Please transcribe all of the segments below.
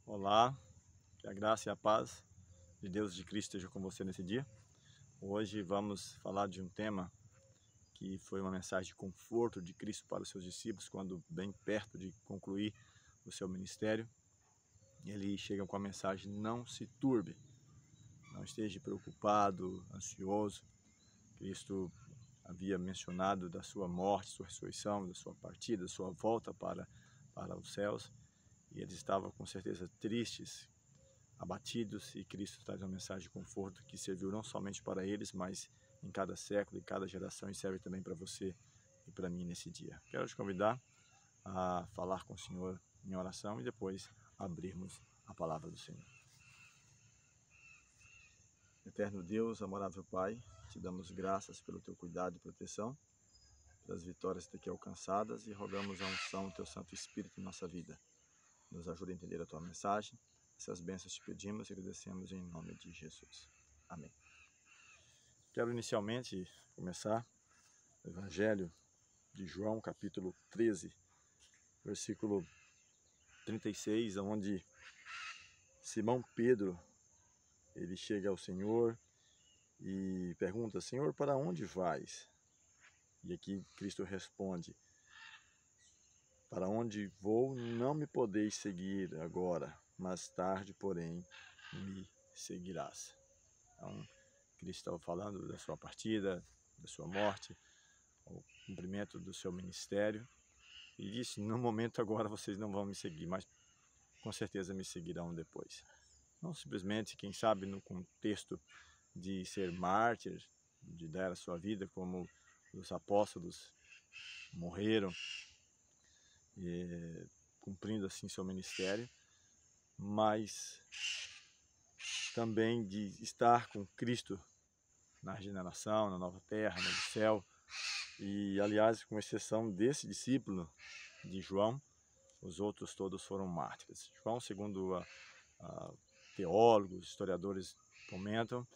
Olá, que a graça e a paz de Deus e de Cristo esteja com você nesse dia. Hoje vamos falar de um tema que foi uma mensagem de conforto de Cristo para os seus discípulos quando bem perto de concluir o seu ministério. Ele chega com a mensagem: não se turbe, não esteja preocupado, ansioso. Cristo havia mencionado da sua morte, sua ressurreição, da sua partida, da sua volta para os céus, e eles estavam com certeza tristes, abatidos, e Cristo traz uma mensagem de conforto que serviu não somente para eles, mas em cada século, em cada geração, e serve também para você e para mim nesse dia. Quero te convidar a falar com o Senhor em oração e depois abrirmos a palavra do Senhor. Eterno Deus, amável Pai, te damos graças pelo teu cuidado e proteção, pelas vitórias daqui alcançadas, e rogamos a unção do teu Santo Espírito em nossa vida. Nos ajuda a entender a tua mensagem. Essas bênçãos te pedimos e agradecemos em nome de Jesus. Amém. Quero inicialmente começar o Evangelho de João, capítulo 13, versículo 36, onde Simão Pedro, ele chega ao Senhor e pergunta: Senhor, para onde vais? E aqui Cristo responde: para onde vou não me podeis seguir agora, mais tarde, porém, me seguirás. Então, Cristo estava falando da sua partida, da sua morte, o cumprimento do seu ministério, e disse: no momento agora vocês não vão me seguir, mas com certeza me seguirão depois. Não simplesmente, quem sabe, no contexto de ser mártir, de dar a sua vida como os apóstolos morreram, cumprindo assim seu ministério, mas também de estar com Cristo na regeneração, na nova terra, no novo céu. E, aliás, com exceção desse discípulo de João, os outros todos foram mártires. João, segundo teólogos, historiadores comentam,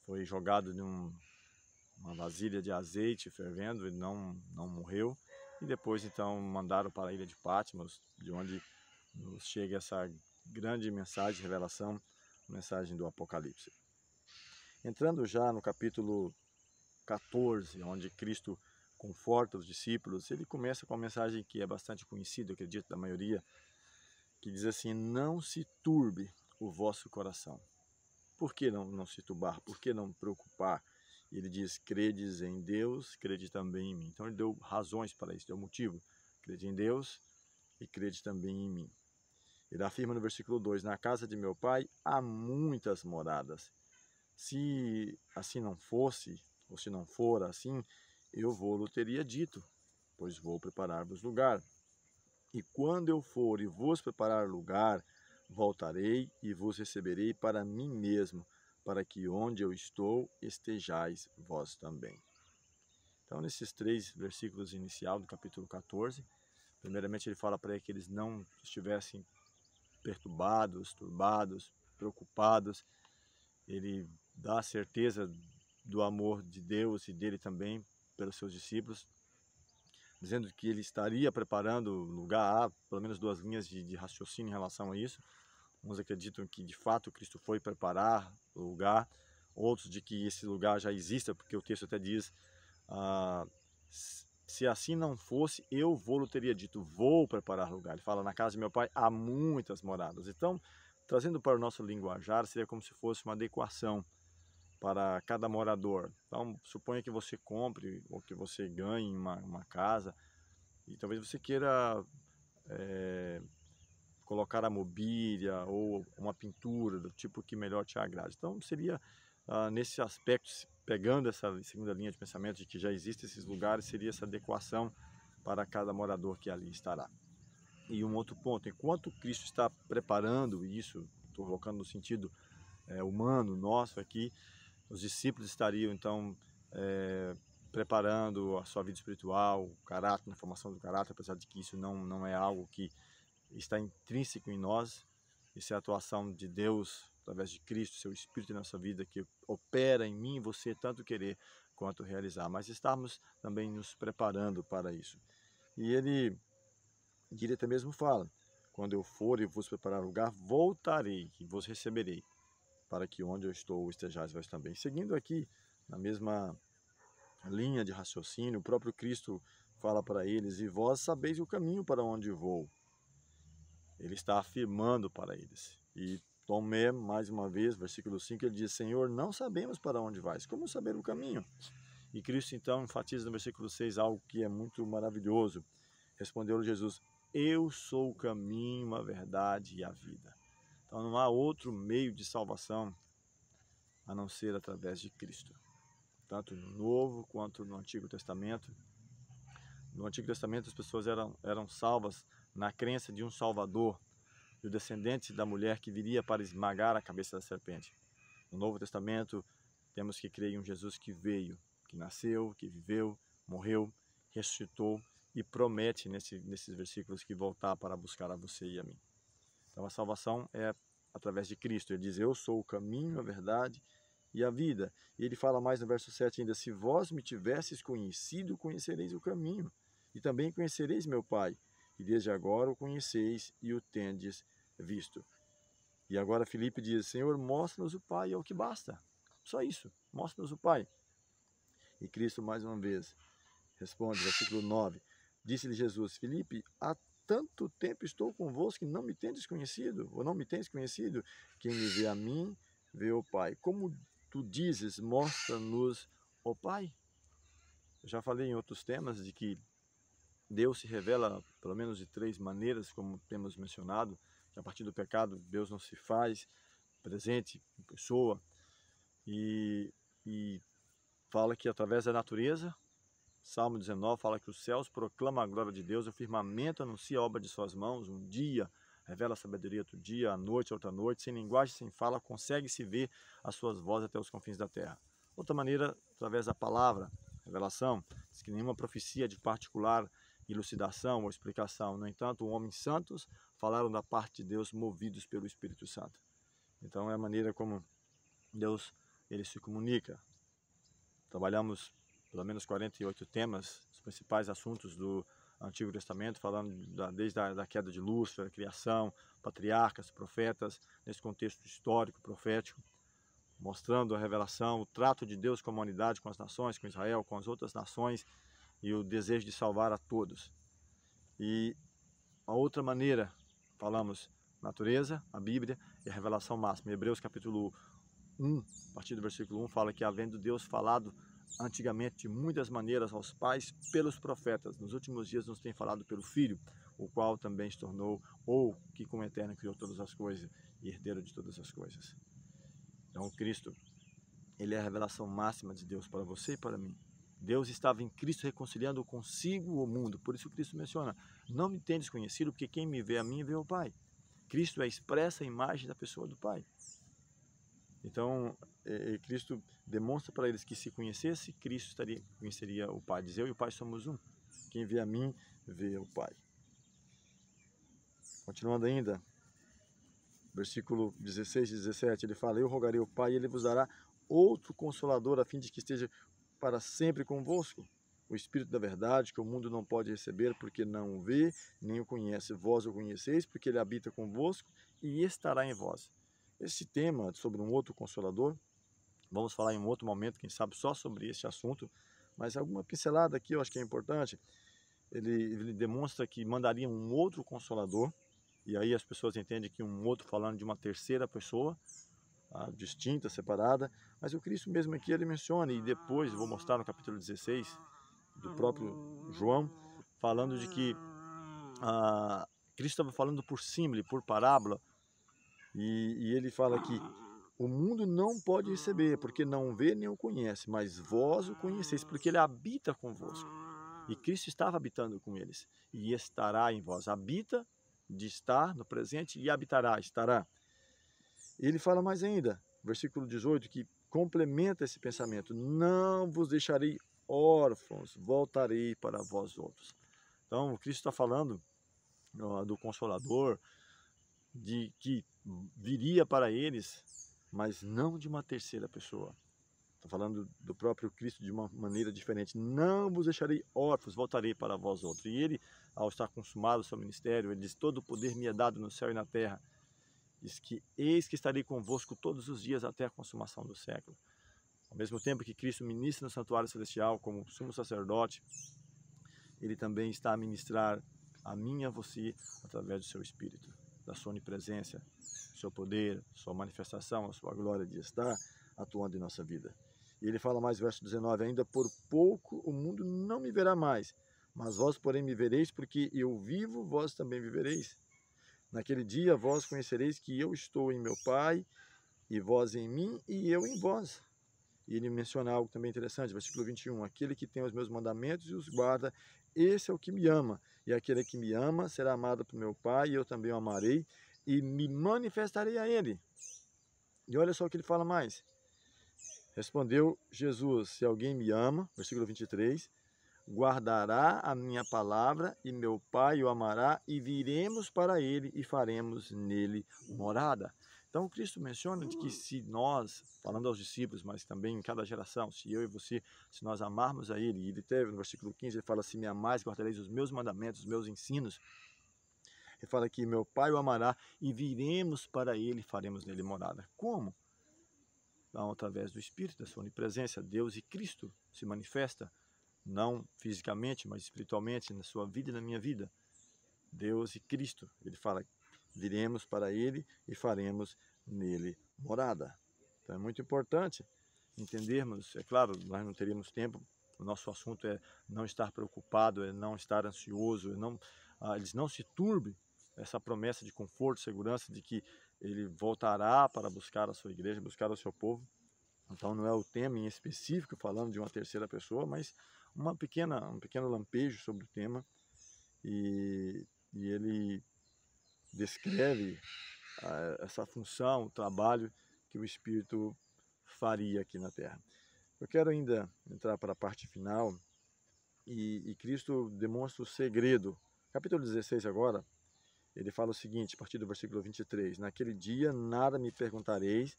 foi jogado numa vasilha de azeite fervendo e não morreu. E depois, então, mandaram para a ilha de Patmos, de onde nos chega essa grande mensagem de revelação, mensagem do Apocalipse. Entrando já no capítulo 14, onde Cristo conforta os discípulos, ele começa com uma mensagem que é bastante conhecida, eu acredito, da maioria, que diz assim: não se turbe o vosso coração. Por que não se turbar? Por que não preocupar? Ele diz: credes em Deus, crede também em mim. Então ele deu razões para isso, deu motivo. Crede em Deus e crede também em mim. Ele afirma no versículo 2: na casa de meu pai há muitas moradas. Se assim não fosse, ou se não for assim, eu vou-lo teria dito, pois vou preparar-vos lugar. E quando eu for e vos preparar lugar, voltarei e vos receberei para mim mesmo, para que onde eu estou estejais vós também. Então, nesses 3 versículos iniciais do capítulo 14, primeiramente ele fala para que eles não estivessem perturbados, turbados, preocupados. Ele dá a certeza do amor de Deus e dele também pelos seus discípulos, dizendo que ele estaria preparando lugar. Há pelo menos 2 linhas de raciocínio em relação a isso. Uns acreditam que de fato Cristo foi preparar o lugar, outros de que esse lugar já exista, porque o texto até diz: se assim não fosse, eu vou-lo teria dito, vou preparar lugar. Ele fala: na casa de meu pai há muitas moradas. Então, trazendo para o nosso linguajar, seria como se fosse uma adequação para cada morador. Então, suponha que você compre ou que você ganhe uma casa e talvez você queira colocar a mobília ou uma pintura do tipo que melhor te agrade. Então, seria nesse aspecto, pegando essa segunda linha de pensamento de que já existem esses lugares, seria essa adequação para cada morador que ali estará. E um outro ponto: enquanto Cristo está preparando isso, estou colocando no sentido humano nosso aqui, os discípulos estariam então preparando a sua vida espiritual, o caráter, a formação do caráter, apesar de que isso não é algo que está intrínseco em nós. Isso é a atuação de Deus através de Cristo, seu Espírito em nossa vida, que opera em mim e você tanto querer quanto realizar. Mas estamos também nos preparando para isso. E ele até mesmo fala: quando eu for e vos preparar lugar, voltarei e vos receberei, para que onde eu estou estejais vós também. Seguindo aqui, na mesma linha de raciocínio, o próprio Cristo fala para eles, e vós sabeis o caminho para onde vou. Ele está afirmando para eles. E Tomé, mais uma vez, versículo 5, ele diz, Senhor, não sabemos para onde vais, como saber o caminho? E Cristo então enfatiza no versículo 6 algo que é muito maravilhoso. Respondeu-lhe Jesus, eu sou o caminho, a verdade e a vida. Então não há outro meio de salvação a não ser através de Cristo. Tanto no Novo quanto no Antigo Testamento. No Antigo Testamento as pessoas eram salvas na crença de um Salvador, do descendente da mulher que viria para esmagar a cabeça da serpente. No Novo Testamento temos que crer em um Jesus que veio, que nasceu, que viveu, morreu, ressuscitou e promete nesses versículos que voltar para buscar a você e a mim. Então a salvação é através de Cristo. Ele diz, eu sou o caminho, a verdade e a vida. E ele fala mais no verso 7 ainda, se vós me tivesses conhecido, conhecereis o caminho, e também conhecereis meu Pai, e desde agora o conheceis e o tendes visto. E agora Filipe diz, Senhor, mostra-nos o Pai, é o que basta. Só isso, mostra-nos o Pai. E Cristo mais uma vez responde, versículo 9, disse-lhe Jesus, Filipe, há tanto tempo estou convosco que não me tendes conhecido, ou não me tens conhecido? Quem me vê a mim, vê o Pai. Como tu dizes, mostra-nos o Pai? Eu já falei em outros temas de que Deus se revela pelo menos de 3 maneiras, como temos mencionado, que a partir do pecado Deus não se faz presente em pessoa, e fala que através da natureza, Salmo 19 fala que os céus proclamam a glória de Deus, o firmamento anuncia a obra de suas mãos, um dia revela a sabedoria outro dia, à noite outra noite, sem linguagem, sem fala, consegue-se ver as suas vozes até os confins da terra. Outra maneira, através da palavra, revelação, diz que nenhuma profecia de particular elucidação ou explicação. No entanto, homens santos falaram da parte de Deus movidos pelo Espírito Santo. Então é a maneira como Deus ele se comunica. Trabalhamos pelo menos 48 temas, os principais assuntos do Antigo Testamento, falando desde a queda de Lúcifer, a criação, patriarcas, profetas, nesse contexto histórico, profético, mostrando a revelação, o trato de Deus com a humanidade, com as nações, com Israel, com as outras nações, e o desejo de salvar a todos. E a outra maneira, falamos natureza, a Bíblia e a revelação máxima. Hebreus capítulo 1, a partir do versículo 1, fala que havendo Deus falado antigamente de muitas maneiras aos pais pelos profetas, nos últimos dias nos tem falado pelo Filho, o qual também se tornou, ou que com o Eterno criou todas as coisas e herdeiro de todas as coisas. Então Cristo, ele é a revelação máxima de Deus para você e para mim. Deus estava em Cristo reconciliando consigo o mundo. Por isso Cristo menciona, não me tendes conhecido, porque quem me vê a mim, vê o Pai. Cristo é a expressa imagem da pessoa do Pai. Então, Cristo demonstra para eles que se conhecesse, Cristo conheceria o Pai. Diz, eu e o Pai somos um. Quem vê a mim, vê o Pai. Continuando ainda, versículo 16 e 17, ele fala, eu rogarei ao Pai e ele vos dará outro Consolador, a fim de que esteja para sempre convosco, o Espírito da verdade, que o mundo não pode receber, porque não o vê, nem o conhece. Vós o conheceis, porque ele habita convosco e estará em vós. Esse tema sobre um outro Consolador, vamos falar em um outro momento, quem sabe só sobre esse assunto, mas alguma pincelada aqui eu acho que é importante. Ele demonstra que mandaria um outro Consolador, e aí as pessoas entendem que um outro falando de uma terceira pessoa, distinta, separada, mas o Cristo mesmo aqui ele menciona, e depois eu vou mostrar no capítulo 16 do próprio João, falando de que Cristo estava falando por símbolo, por parábola, e ele fala que o mundo não pode receber, porque não vê nem o conhece, mas vós o conheceis, porque ele habita convosco. E Cristo estava habitando com eles, e estará em vós. Habita de estar no presente e habitará, estará. Ele fala mais ainda, versículo 18, que complementa esse pensamento, não vos deixarei órfãos, voltarei para vós outros. Então, o Cristo está falando do Consolador, de que viria para eles, mas não de uma terceira pessoa. Está falando do próprio Cristo de uma maneira diferente. Não vos deixarei órfãos, voltarei para vós outros. E ele ao estar consumado o seu ministério, ele diz: todo o poder me é dado no céu e na terra. Diz que eis que estarei convosco todos os dias até a consumação do século. Ao mesmo tempo que Cristo ministra no santuário celestial como sumo sacerdote, ele também está a ministrar a mim e a você através do seu Espírito, da sua onipresença, do seu poder, sua manifestação, a sua glória de estar atuando em nossa vida. E ele fala mais, verso 19, ainda por pouco o mundo não me verá mais, mas vós, porém, me vereis, porque eu vivo, vós também vivereis. Naquele dia vós conhecereis que eu estou em meu Pai, e vós em mim, e eu em vós. E ele menciona algo também interessante, versículo 21, aquele que tem os meus mandamentos e os guarda, esse é o que me ama, e aquele que me ama será amado por meu Pai, e eu também o amarei, e me manifestarei a ele. E olha só o que ele fala mais. Respondeu Jesus, se alguém me ama, versículo 23, guardará a minha palavra, e meu Pai o amará, e viremos para ele e faremos nele morada. Então, Cristo menciona de que se nós, falando aos discípulos, mas também em cada geração, se eu e você, se nós amarmos a Ele, e ele teve no versículo 15, ele fala, se me amais, guardareis os meus mandamentos, os meus ensinos. Ele fala que meu Pai o amará, e viremos para Ele e faremos nele morada. Como? Então, através do Espírito, da sua onipresença, Deus e Cristo se manifesta, não fisicamente, mas espiritualmente, na sua vida e na minha vida. Deus e Cristo, ele fala, viremos para ele e faremos nele morada. Então é muito importante entendermos, é claro, nós não teríamos tempo, o nosso assunto é não estar preocupado, é não estar ansioso, eles não se turbe essa promessa de conforto, segurança, de que ele voltará para buscar a sua igreja, buscar o seu povo. Então não é o tema em específico, falando de uma terceira pessoa, mas um pequeno lampejo sobre o tema, e ele descreve essa função, o trabalho que o Espírito faria aqui na Terra. Eu quero ainda entrar para a parte final, e Cristo demonstra o segredo. Capítulo 16 agora, ele fala o seguinte, a partir do versículo 23, naquele dia nada me perguntareis,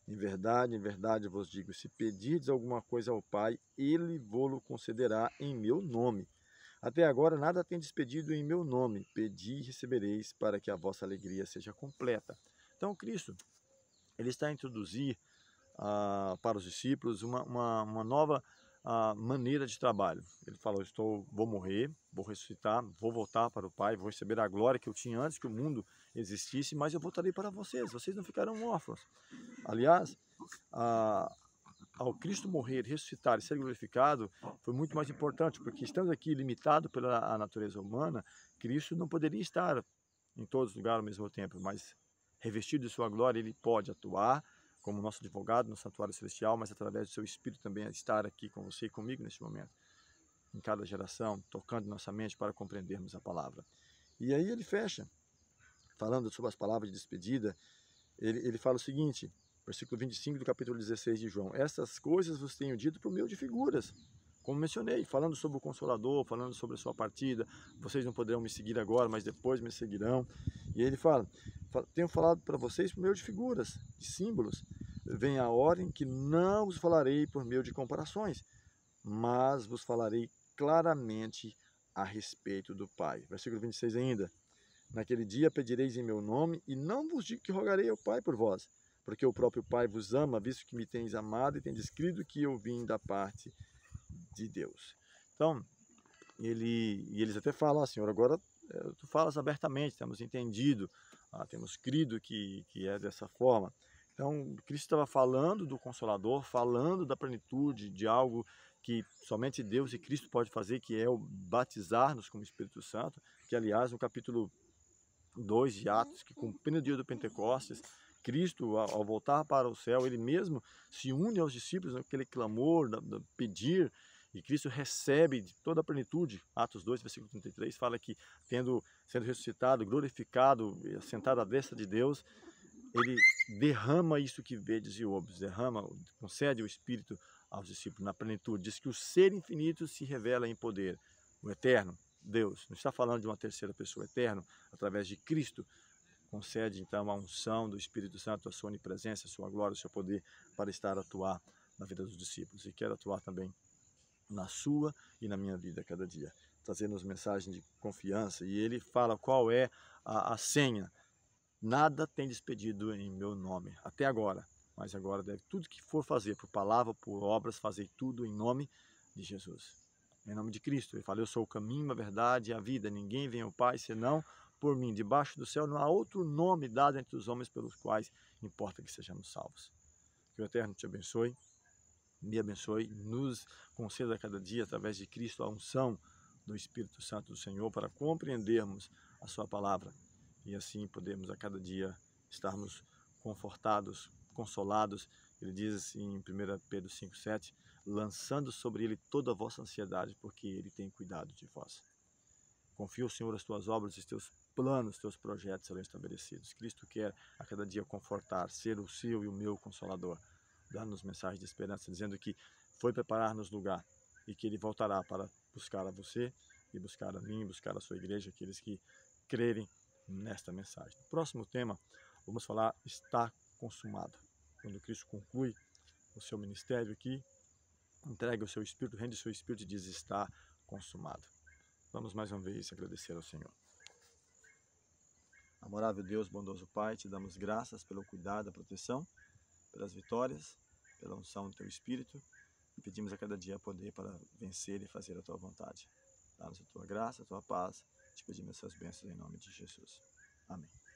em verdade vos digo, se pedirdes alguma coisa ao Pai, Ele vô-lo concederá em meu nome. Até agora nada tendes pedido em meu nome, pedi e recebereis, para que a vossa alegria seja completa. Então Cristo, ele está a introduzir para os discípulos uma nova maneira de trabalho. Ele falou, vou morrer, vou ressuscitar, vou voltar para o Pai, vou receber a glória que eu tinha antes que o mundo existisse, mas eu voltarei para vocês não ficarão órfãos. Aliás, ao Cristo morrer, ressuscitar e ser glorificado, foi muito mais importante, porque estando aqui limitado pela natureza humana, Cristo não poderia estar em todos os lugares ao mesmo tempo, mas revestido de sua glória, ele pode atuar como nosso advogado no santuário celestial, mas através do seu Espírito também estar aqui com você e comigo neste momento, em cada geração, tocando nossa mente para compreendermos a palavra. E aí ele fecha, falando sobre as palavras de despedida, ele fala o seguinte, versículo 25 do capítulo 16 de João, essas coisas vos tenho dito por meio de figuras, como mencionei, falando sobre o Consolador, falando sobre a sua partida, vocês não poderão me seguir agora, mas depois me seguirão. E ele fala, tenho falado para vocês por meio de figuras, de símbolos, vem a hora em que não vos falarei por meio de comparações, mas vos falarei claramente a respeito do Pai. Versículo 26 ainda, naquele dia pedireis em meu nome, e não vos digo que rogarei ao Pai por vós, porque o próprio Pai vos ama, visto que me tens amado e tendes crido que eu vim da parte de Deus. Então, eles até falam, Senhor, agora tu falas abertamente, temos entendido, temos crido que é dessa forma. Então, Cristo estava falando do Consolador, falando da plenitude de algo que somente Deus e Cristo pode fazer, que é o batizar-nos com o Espírito Santo, que aliás no capítulo 2 de Atos, que cumprindo o dia do Pentecostes, Cristo, ao voltar para o céu, ele mesmo se une aos discípulos naquele clamor, pedir, e Cristo recebe de toda a plenitude. Atos 2, versículo 33, fala que sendo ressuscitado, glorificado, sentado à destra de Deus, ele derrama isso que vedes e ouves, concede o Espírito aos discípulos na plenitude. Diz que o ser infinito se revela em poder, o eterno, Deus. Não está falando de uma terceira pessoa, eterno, através de Cristo, concede então a unção do Espírito Santo, a sua onipresença, a sua glória, o seu poder para estar a atuar na vida dos discípulos, e quer atuar também na sua e na minha vida cada dia. trazendo-nos mensagem de confiança, e ele fala qual é a senha. Nada tem despedido em meu nome, até agora, mas agora deve tudo que for fazer, por palavra, por obras, fazer tudo em nome de Jesus. Em nome de Cristo. Ele fala, eu sou o caminho, a verdade e a vida, ninguém vem ao Pai senão por mim. Debaixo do céu não há outro nome dado entre os homens pelos quais importa que sejamos salvos. Que o Eterno te abençoe, me abençoe, nos conceda a cada dia, através de Cristo, a unção do Espírito Santo do Senhor para compreendermos a sua palavra e assim podemos a cada dia estarmos confortados, consolados. Ele diz assim em 1 Pedro 5,7, lançando sobre ele toda a vossa ansiedade, porque ele tem cuidado de vós. Confia ao Senhor as tuas obras, os teus planos, os teus projetos serão estabelecidos. Cristo quer a cada dia confortar, ser o seu e o meu consolador, dando-nos mensagem de esperança, dizendo que foi preparar-nos lugar e que ele voltará para buscar a você e buscar a mim, buscar a sua igreja, aqueles que crerem nesta mensagem. No próximo tema, vamos falar está consumado. Quando Cristo conclui o seu ministério aqui, entrega o seu Espírito, rende o seu Espírito e diz está consumado. Vamos mais uma vez agradecer ao Senhor. Amorável Deus, bondoso Pai, te damos graças pelo cuidado, a proteção, pelas vitórias, pela unção do teu Espírito e pedimos a cada dia poder para vencer e fazer a tua vontade. Dá-nos a tua graça, a tua paz. Te pedimos essas bênçãos em nome de Jesus. Amém.